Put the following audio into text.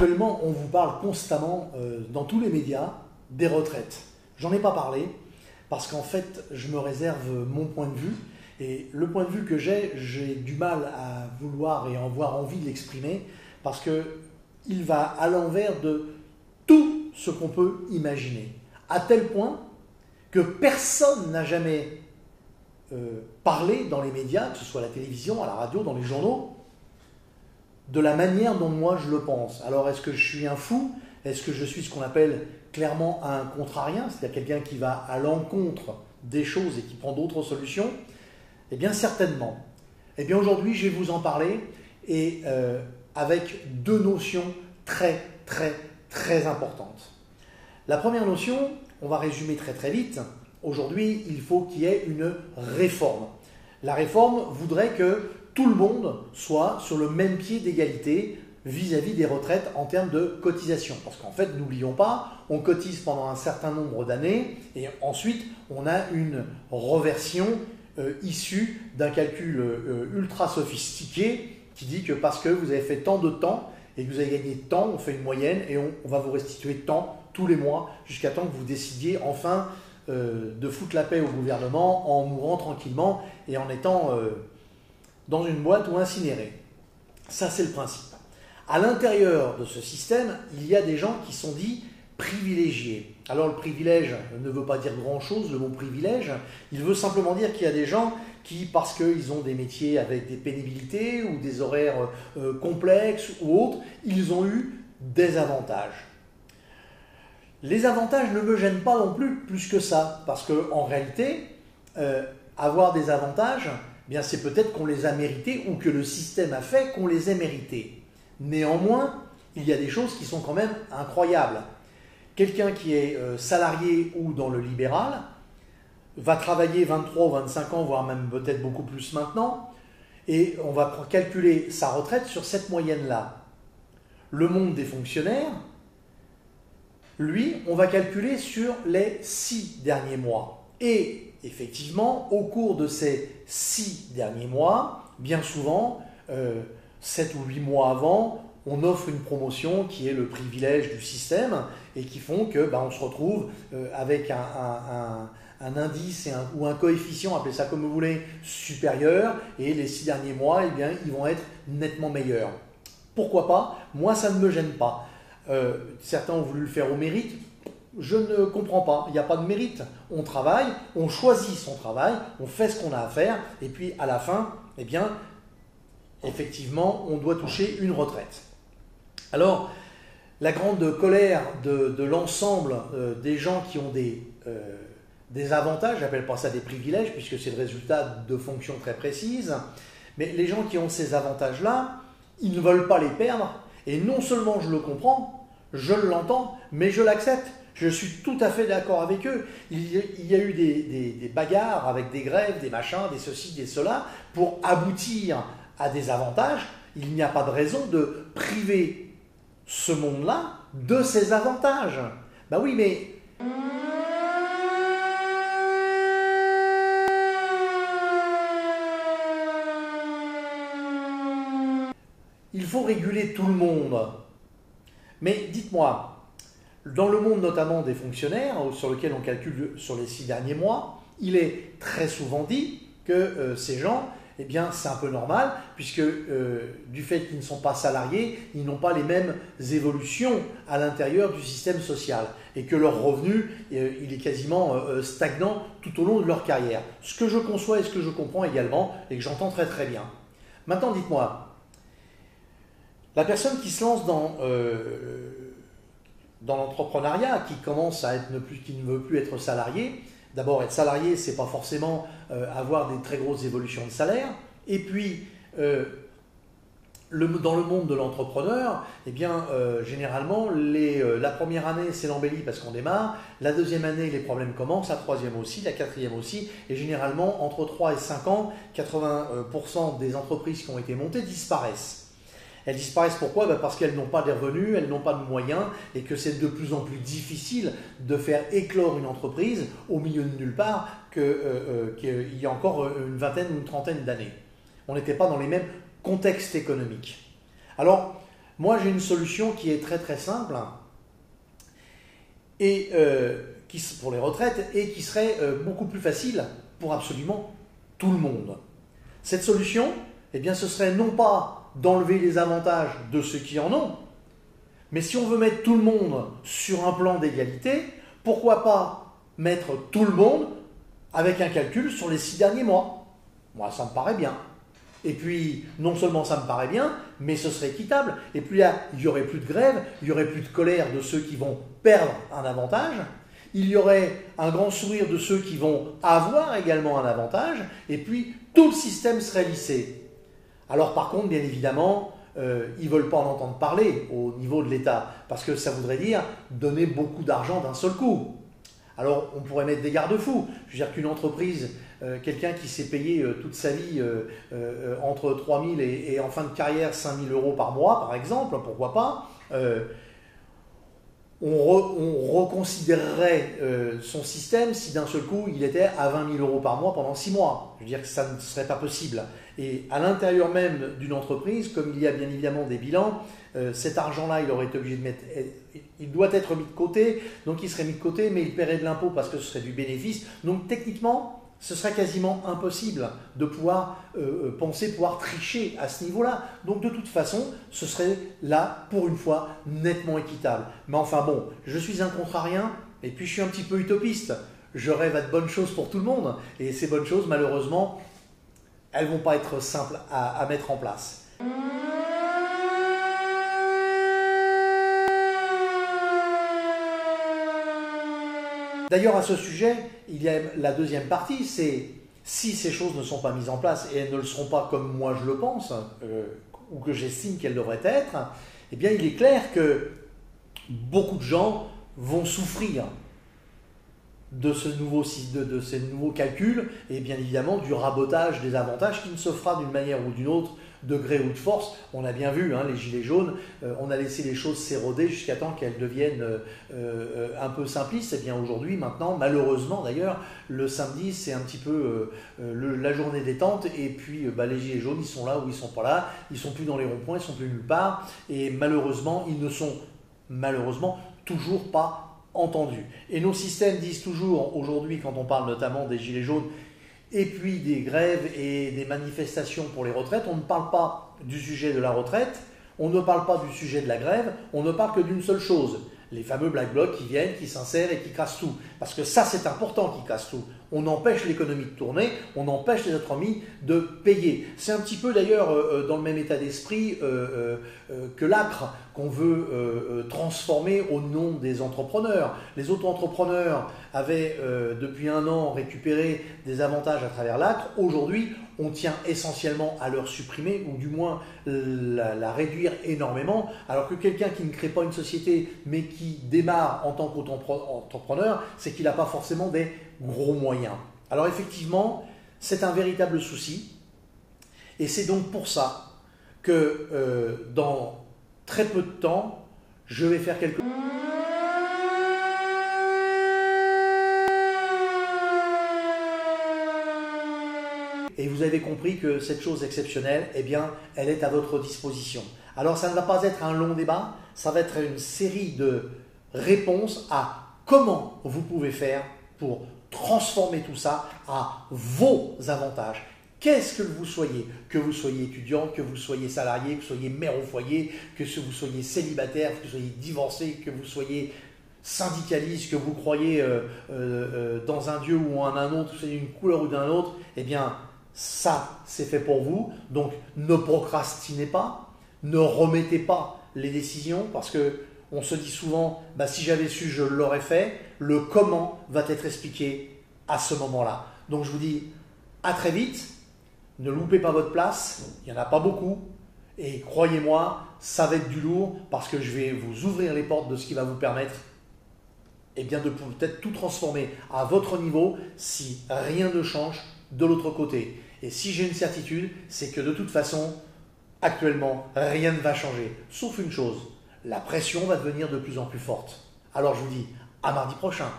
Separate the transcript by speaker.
Speaker 1: Actuellement, on vous parle constamment dans tous les médias des retraites. J'en ai pas parlé parce qu'en fait, je me réserve mon point de vue. Et le point de vue que j'ai du mal à vouloir et avoir envie de l'exprimer parce qu'il va à l'envers de tout ce qu'on peut imaginer. À tel point que personne n'a jamais parlé dans les médias, que ce soit à la télévision, à la radio, dans les journaux, de la manière dont moi je le pense. Alors est-ce que je suis un fou? Est-ce que je suis ce qu'on appelle clairement un contrarien, c'est-à-dire quelqu'un qui va à l'encontre des choses et qui prend d'autres solutions? Eh bien certainement. Eh bien aujourd'hui je vais vous en parler et avec deux notions très importantes. La première notion, on va résumer très vite. Aujourd'hui il faut qu'il y ait une réforme. La réforme voudrait que tout le monde soit sur le même pied d'égalité vis-à-vis des retraites en termes de cotisation. Parce qu'en fait, n'oublions pas, on cotise pendant un certain nombre d'années et ensuite on a une reversion issue d'un calcul ultra sophistiqué qui dit que parce que vous avez fait tant de temps et que vous avez gagné tant, on fait une moyenne et on va vous restituer tant tous les mois jusqu'à temps que vous décidiez enfin de foutre la paix au gouvernement en mourant tranquillement et en étant dans une boîte ou incinéré. Ça, c'est le principe. À l'intérieur de ce système, il y a des gens qui sont dits privilégiés. Alors, le privilège ne veut pas dire grand-chose, le mot privilège. Il veut simplement dire qu'il y a des gens qui, parce qu'ils ont des métiers avec des pénibilités ou des horaires complexes ou autres, ils ont eu des avantages. Les avantages ne me gênent pas non plus que ça, parce qu'en réalité, avoir des avantages, eh bien c'est peut-être qu'on les a mérités ou que le système a fait qu'on les ait mérités. Néanmoins, il y a des choses qui sont quand même incroyables. Quelqu'un qui est salarié ou dans le libéral va travailler 23 ou 25 ans, voire même peut-être beaucoup plus maintenant, et on va calculer sa retraite sur cette moyenne-là. Le monde des fonctionnaires, lui, on va calculer sur les 6 derniers mois. Et effectivement, au cours de ces 6 derniers mois, bien souvent, 7 ou 8 mois avant, on offre une promotion qui est le privilège du système et qui font que on se retrouve avec un indice ou un coefficient, appelez ça comme vous voulez, supérieur, et les 6 derniers mois, eh bien, ils vont être nettement meilleurs. Pourquoi pas? Moi, ça ne me gêne pas. Certains ont voulu le faire au mérite. Je ne comprends pas, il n'y a pas de mérite. On travaille, on choisit son travail, on fait ce qu'on a à faire, et puis à la fin, eh bien, effectivement, on doit toucher une retraite. Alors, la grande colère de l'ensemble des gens qui ont des avantages, j'appelle pas ça des privilèges, puisque c'est le résultat de fonctions très précises, mais les gens qui ont ces avantages-là, ils ne veulent pas les perdre, et non seulement je le comprends, je l'entends, mais je l'accepte. Je suis tout à fait d'accord avec eux. Il y a eu des bagarres avec des grèves, des machins, des ceci, des cela, pour aboutir à des avantages. Il n'y a pas de raison de priver ce monde-là de ses avantages. Ben oui, mais... il faut réguler tout le monde. Mais dites-moi, dans le monde notamment des fonctionnaires, sur lequel on calcule sur les 6 derniers mois, il est très souvent dit que ces gens, eh bien c'est un peu normal, puisque du fait qu'ils ne sont pas salariés, ils n'ont pas les mêmes évolutions à l'intérieur du système social, et que leur revenu, il est quasiment stagnant tout au long de leur carrière. Ce que je conçois et ce que je comprends également, et que j'entends très bien. Maintenant, dites-moi, la personne qui se lance dans l'entrepreneuriat, qui commence à qui ne veut plus être salarié, d'abord être salarié, c'est pas forcément avoir des très grosses évolutions de salaire, et puis dans le monde de l'entrepreneur, eh bien généralement la première année c'est l'embellie parce qu'on démarre, la deuxième année les problèmes commencent, la troisième aussi, la quatrième aussi, et généralement entre 3 et 5 ans, 80% des entreprises qui ont été montées disparaissent. Elles disparaissent pourquoi? Parce qu'elles n'ont pas des revenus, elles n'ont pas de moyens et que c'est de plus en plus difficile de faire éclore une entreprise au milieu de nulle part qu'il y a encore une vingtaine ou une trentaine d'années. On n'était pas dans les mêmes contextes économiques. Alors, Moi, j'ai une solution qui est très très simple et pour les retraites et qui serait beaucoup plus facile pour absolument tout le monde. Cette solution, eh bien, ce serait non pas d'enlever les avantages de ceux qui en ont, mais si on veut mettre tout le monde sur un plan d'égalité, pourquoi pas mettre tout le monde avec un calcul sur les 6 derniers mois? Moi, ça me paraît bien. Et puis, non seulement ça me paraît bien, mais ce serait équitable. Et puis là, il n'y aurait plus de grève, il n'y aurait plus de colère de ceux qui vont perdre un avantage, il y aurait un grand sourire de ceux qui vont avoir également un avantage, et puis tout le système serait lissé. Alors par contre, bien évidemment, ils ne veulent pas en entendre parler au niveau de l'État, parce que ça voudrait dire donner beaucoup d'argent d'un seul coup. Alors on pourrait mettre des garde-fous. Je veux dire qu'une entreprise, quelqu'un qui s'est payé toute sa vie entre 3 000 et en fin de carrière 5 000 euros par mois, par exemple, pourquoi pas, on reconsidérerait son système si d'un seul coup il était à 20 000 euros par mois pendant 6 mois. Je veux dire que ça ne serait pas possible. Et à l'intérieur même d'une entreprise, comme il y a bien évidemment des bilans, cet argent-là, il aurait été obligé de mettre, il doit être mis de côté, donc il serait mis de côté, mais il paierait de l'impôt parce que ce serait du bénéfice. Donc techniquement, ce serait quasiment impossible de pouvoir pouvoir tricher à ce niveau-là. Donc de toute façon, ce serait là, pour une fois, nettement équitable. Mais enfin bon, je suis un contrarien, et puis je suis un petit peu utopiste. Je rêve à de bonnes choses pour tout le monde, et ces bonnes choses, malheureusement, elles ne vont pas être simples à mettre en place. D'ailleurs, à ce sujet, il y a la deuxième partie, c'est si ces choses ne sont pas mises en place, et elles ne le seront pas comme moi je le pense, ou que j'estime qu'elles devraient être, eh bien il est clair que beaucoup de gens vont souffrir de ces nouveaux calculs, et bien évidemment du rabotage des avantages qui ne se fera d'une manière ou d'une autre, de gré ou de force. On a bien vu, les gilets jaunes, on a laissé les choses s'éroder jusqu'à temps qu'elles deviennent un peu simplistes. Et bien aujourd'hui, maintenant, malheureusement d'ailleurs, le samedi c'est un petit peu la journée détente, et puis les gilets jaunes, ils sont là ou ils sont pas là, ils sont plus dans les ronds-points, ils sont plus nulle part, et malheureusement, ils ne sont toujours pas entendus. Et nos systèmes disent toujours, aujourd'hui, quand on parle notamment des gilets jaunes, et puis des grèves et des manifestations pour les retraites, on ne parle pas du sujet de la retraite, on ne parle pas du sujet de la grève, on ne parle que d'une seule chose, les fameux Black Blocs qui viennent, qui s'insèrent et qui cassent tout. Parce que ça, c'est important qu'ils cassent tout. On empêche l'économie de tourner, on empêche les autres amis de payer. C'est un petit peu d'ailleurs dans le même état d'esprit que l'ACRE qu'on veut transformer au nom des entrepreneurs. Les auto-entrepreneurs avaient depuis 1 an récupéré des avantages à travers l'ACRE. Aujourd'hui, on tient essentiellement à leur supprimer, ou du moins la réduire énormément, alors que quelqu'un qui ne crée pas une société mais qui démarre en tant qu'entrepreneur, c'est qu'il n'a pas forcément des gros moyens. Alors effectivement, c'est un véritable souci, et c'est donc pour ça que dans très peu de temps, je vais faire quelque chose. Et vous avez compris que cette chose exceptionnelle, eh bien, elle est à votre disposition. Alors ça ne va pas être un long débat, ça va être une série de réponses à comment vous pouvez faire pour transformer tout ça à vos avantages. Qu'est-ce que vous soyez étudiant, que vous soyez salarié, que vous soyez mère au foyer, que vous soyez célibataire, que vous soyez divorcé, que vous soyez syndicaliste, que vous croyez dans un Dieu ou en un autre, que vous soyez une couleur ou d'un autre, eh bien ça c'est fait pour vous. Donc ne procrastinez pas, ne remettez pas les décisions, parce que on se dit souvent, si j'avais su, je l'aurais fait. Le comment va être expliqué à ce moment-là. Donc je vous dis à très vite, ne loupez pas votre place, il n'y en a pas beaucoup, et croyez-moi, ça va être du lourd, parce que je vais vous ouvrir les portes de ce qui va vous permettre de peut-être tout transformer à votre niveau si rien ne change de l'autre côté. Et si j'ai une certitude, c'est que de toute façon, actuellement, rien ne va changer, sauf une chose. La pression va devenir de plus en plus forte. Alors je vous dis à mardi prochain.